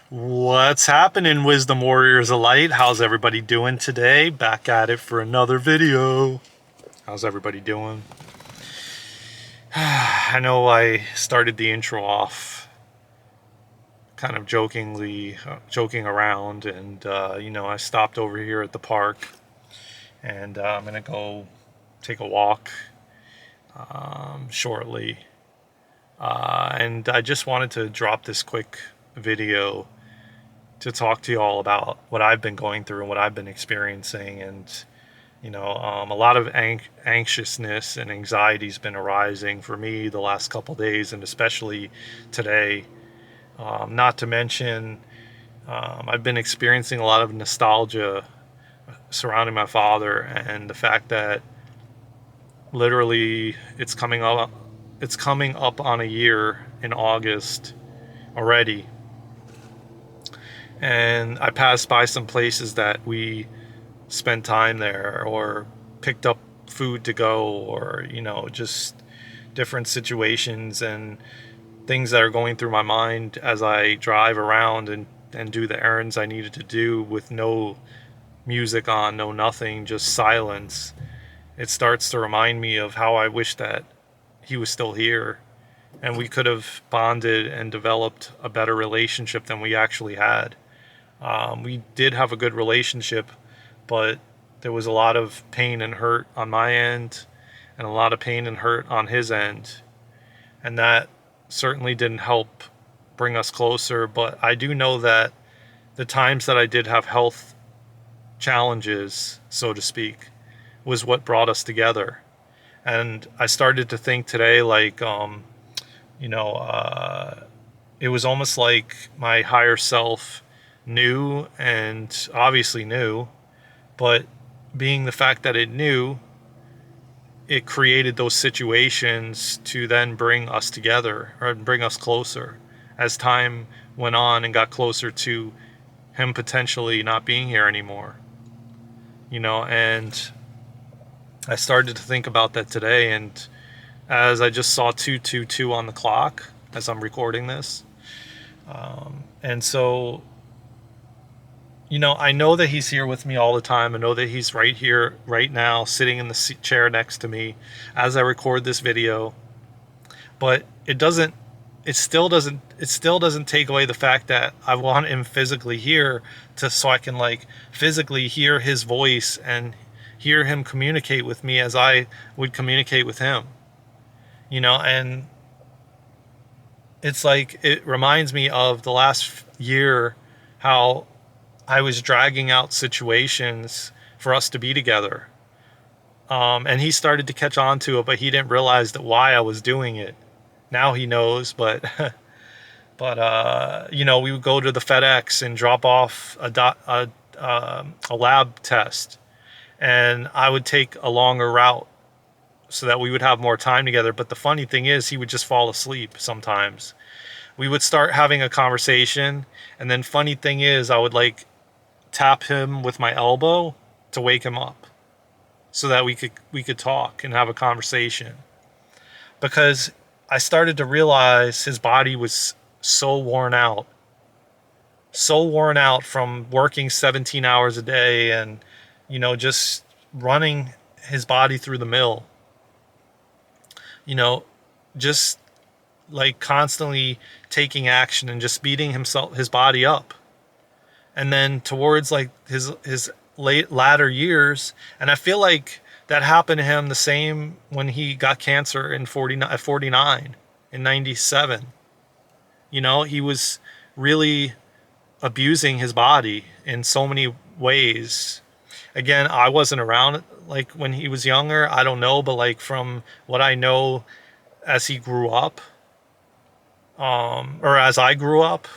What's happening, Wisdom Warriors of Light? How's everybody doing today? Back at it for another video. How's everybody doing? I know I started the intro off kind of joking around, and I stopped over here at the park, and I'm gonna go take a walk shortly. And I just wanted to drop this quick video to talk to you all about what I've been going through and what I've been experiencing. And, a lot of anxiousness and anxiety's been arising for me the last couple days, and especially today. Not to mention, I've been experiencing a lot of nostalgia surrounding my father, and the fact that literally it's coming up on a year in August already. And I passed by some places that we spent time there, or picked up food to go, or just different situations and things that are going through my mind as I drive around and do the errands I needed to do, with no music on, no nothing, just silence. It starts to remind me of how I wish that he was still here and we could have bonded and developed a better relationship than we actually had. We did have a good relationship, but there was a lot of pain and hurt on my end, and a lot of pain and hurt on his end. And that certainly didn't help bring us closer. But I do know that the times that I did have health challenges, so to speak, was what brought us together. And I started to think today, like, you know, uh, it was almost like my higher self knew, and obviously knew, but being the fact that it knew, it created those situations to then bring us together, or bring us closer as time went on and got closer to him potentially not being here anymore. And I started to think about that today, and as I just saw 2:22 on the clock as I'm recording this. And so, I know that he's here with me all the time. I know that he's right here, right now, sitting in the chair next to me as I record this video. But it still doesn't take away the fact that I want him physically here, so I can, like, physically hear his voice and hear him communicate with me as I would communicate with him. And it's like, it reminds me of the last year, how I was dragging out situations for us to be together. And he started to catch on to it, but he didn't realize that why I was doing it. Now he knows, but we would go to the FedEx and drop off a lab test, and I would take a longer route so that we would have more time together. But the funny thing is, he would just fall asleep sometimes. We would start having a conversation, and then funny thing is, I would, like, tap him with my elbow to wake him up so that we could talk and have a conversation. Because I started to realize his body was so worn out from working 17 hours a day, and just running his body through the mill. you know just like constantly taking action and just beating his body up. And then towards, like, his latter years, and I feel like that happened to him the same when he got cancer in 49 in 97. He was really abusing his body in so many ways. Again, I wasn't around, like, when he was younger. I don't know, but, like, from what I know, as he grew up, or as I grew up,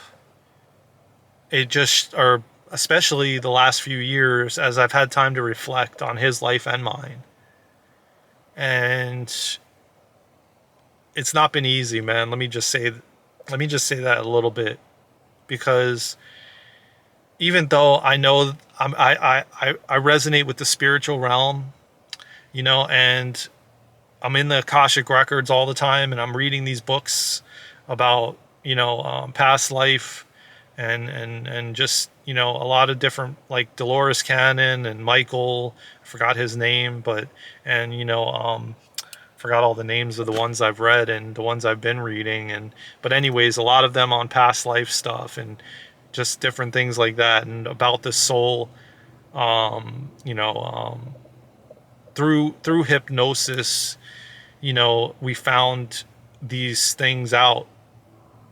or especially the last few years, as I've had time to reflect on his life and mine. And it's not been easy, man. Let me just say that a little bit, because even though I know I resonate with the spiritual realm, and I'm in the Akashic records all the time, and I'm reading these books about past life and just, you know, a lot of different, like Dolores Cannon and Michael, I forgot his name, but, and, you know, forgot all the names of the ones I've read and the ones I've been reading. And but anyways, a lot of them on past life stuff and just different things like that, and about the soul, you know, through hypnosis, you know, we found these things out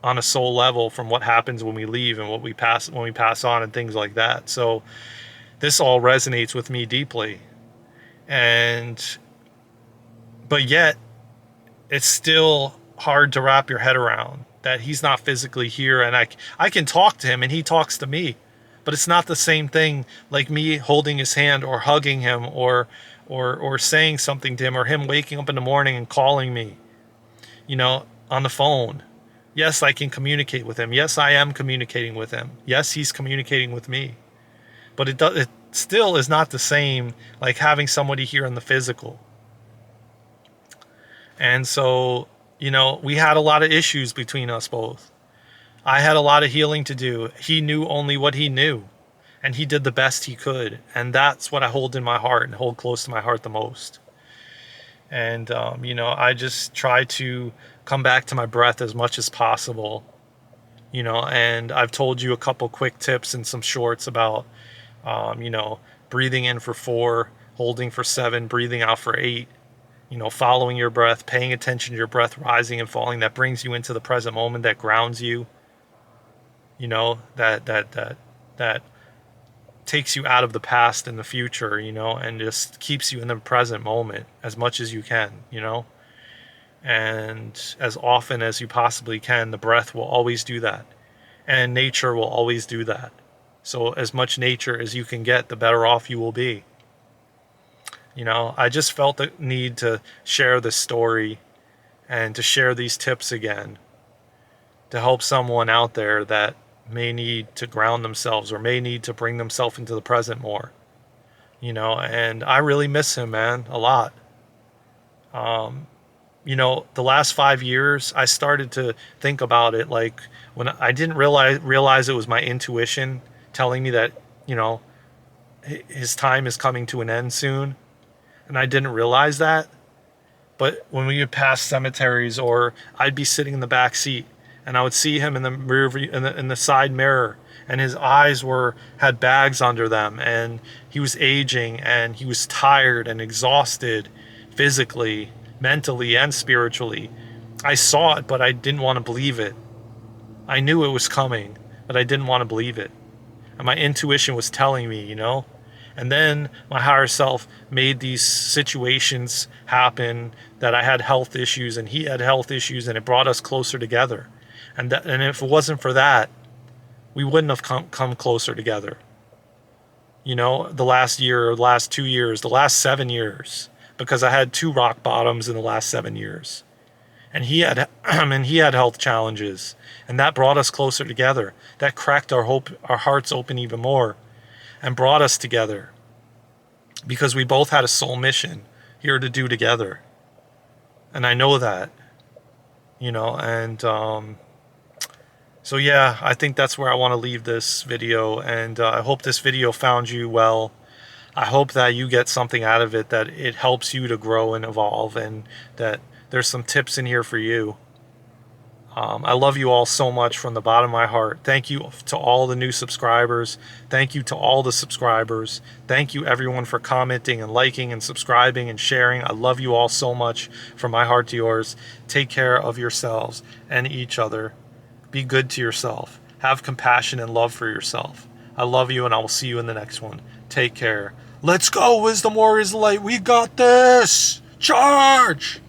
on a soul level from what happens when we leave and what we pass when we pass on and things like that. So this all resonates with me deeply. And but yet it's still hard to wrap your head around that he's not physically here, and I can talk to him and he talks to me, but it's not the same thing like me holding his hand or hugging him or saying something to him, or him waking up in the morning and calling me, you know, on the phone. Yes, I can communicate with him. Yes, I am communicating with him. Yes, he's communicating with me. But it still is not the same like having somebody here in the physical. And so, you know, we had a lot of issues between us both. I had a lot of healing to do. He knew only what he knew, and he did the best he could. And that's what I hold in my heart and hold close to my heart the most. And, you know, I just try to come back to my breath as much as possible, you know, and I've told you a couple quick tips and some shorts about, you know, breathing in for 4, holding for 7, breathing out for 8, you know, following your breath, paying attention to your breath, rising and falling. That brings you into the present moment, that grounds you, you know, that takes you out of the past and the future, you know, and just keeps you in the present moment as much as you can, you know, and as often as you possibly can. The breath will always do that, and nature will always do that. So as much nature as you can get, the better off you will be. You know, I just felt the need to share this story and to share these tips again to help someone out there that may need to ground themselves or may need to bring themselves into the present more, you know. And I really miss him, man, a lot. You know, the last 5 years I started to think about it, like when I didn't realize it was my intuition telling me that, you know, his time is coming to an end soon, and I didn't realize that. But when we would pass cemeteries, or I'd be sitting in the back seat and I would see him in the rear view, in the side mirror, and his eyes had bags under them, and he was aging, and he was tired and exhausted physically, mentally, and spiritually. I saw it, but I didn't want to believe it. I knew it was coming, but I didn't want to believe it. And my intuition was telling me, you know. And then my higher self made these situations happen, that I had health issues and he had health issues, and it brought us closer together. And if it wasn't for that, we wouldn't have come closer together. You know, the last year, or the last 2 years, the last 7 years, because I had 2 rock bottoms in the last 7 years. And he had and he had health challenges, and that brought us closer together. That cracked our hearts open even more, and brought us together, because we both had a soul mission here to do together. And I know that, you know. And so yeah, I think that's where I want to leave this video. And I hope this video found you well. I hope that you get something out of it, that it helps you to grow and evolve, and that there's some tips in here for you. I love you all so much from the bottom of my heart. Thank you to all the new subscribers. Thank you to all the subscribers. Thank you everyone for commenting and liking and subscribing and sharing. I love you all so much, from my heart to yours. Take care of yourselves and each other. Be good to yourself. Have compassion and love for yourself. I love you, and I will see you in the next one. Take care. Let's go, Wisdom Warriors Light. We got this. Charge!